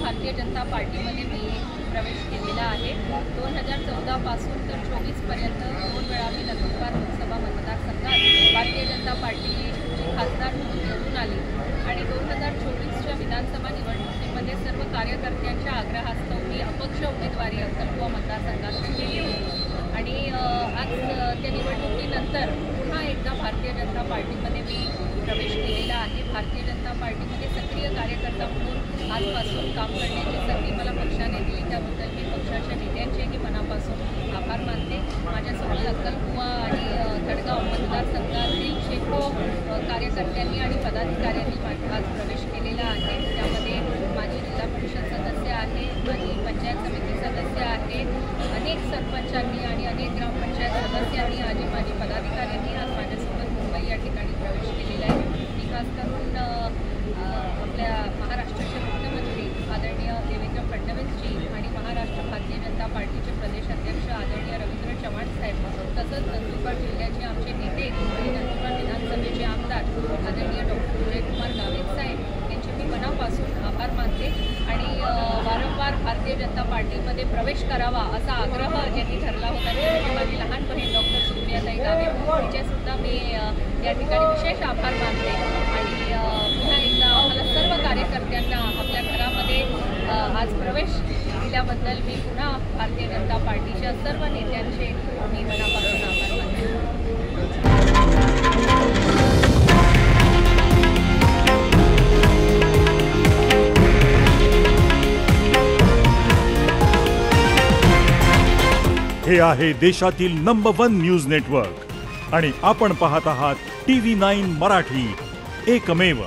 भारतीय जनता पार्टीमध्ये मी प्रवेश केलेला आहे। 2014 पासून तर 24 पर्यंत 2 वेळा मी नंदुरबार लोकसभा मतदारसंघात भारतीय जनता पार्टीची खासदार म्हणून निवडून आली आणि 2024च्या विधानसभा निवडणुकीमध्ये सर्व कार्यकर्त्यांच्या आग्रहास्तव मी अपक्ष उमेदवारी अक्कलकुवा मतदारसंघात केली होती आणि आज त्या निवडणुकीनंतर पुन्हा एकदा भारतीय जनता पार्टीमध्ये मी प्रवेश केलेला आहे। भारतीय जनता पार्टीमध्ये सक्रिय कार्यकर्ता म्हणून आजपासून काम करण्याची संधी मला पक्षाने दिली, त्याबद्दल मी पक्षाच्या नेत्यांचेही मनापासून आभार मानते। माझ्यासोबत अक्कलकुवा आणि धडगाव मतदारसंघातील शेकडो कार्यकर्त्यांनी आणि पदाधिकाऱ्यांनी आज प्रवेश केलेला आहे। त्यामध्ये माझी जिल्हा परिषद सदस्य आहे, माझी पंचायत समिती सदस्य आहे, अनेक सरपंचांनी आणि अनेक ग्रामपंचायत सदस्यांनी आणि माझी पदाधिकाऱ्यांनी आज माझ्यासोबत मुंबई या ठिकाणी प्रवेश केलेला आहे। मी खास करून आपल्या महाराष्ट्राचे मुख्यमंत्री आदरणीय देवेंद्र फडणवीसजी आणि महाराष्ट्र भारतीय जनता पार्टीचे प्रदेश अध्यक्ष आदरणीय रवींद्र चव्हाण साहेब, तसंच नंदुरबार जिल्ह्याचे आमचे नेते आणि नंदुरबार विधानसभेचे आमदार आदरणीय डॉक्टर विजयकुमार गावित साहेब यांचे मी मनापासून आभार मानते आणि वारंवार भारतीय जनता पार्टीमध्ये प्रवेश करावा असा आग्रह ज्यांनी ठरला होता ती माझी लहान बहीण डॉक्टर सुप्रियाताई गावित, तिचेसुद्धा मी या ठिकाणी विशेष आभार मानते आणि पुन्हा एकदा आम्हाला सर्व कार्यकर्त्यांना आपल्या घरामध्ये आज प्रवेश दिल्याबद्दल मी पुन्हा भारतीय जनता पार्टीच्या सर्व नेत्यांचे मी मनापासून आभार मानते। हे आहे देशातील नंबर 1 न्यूज नेटवर्क आणि आपण पाहत आहात TV9 मराठी, एकमेव।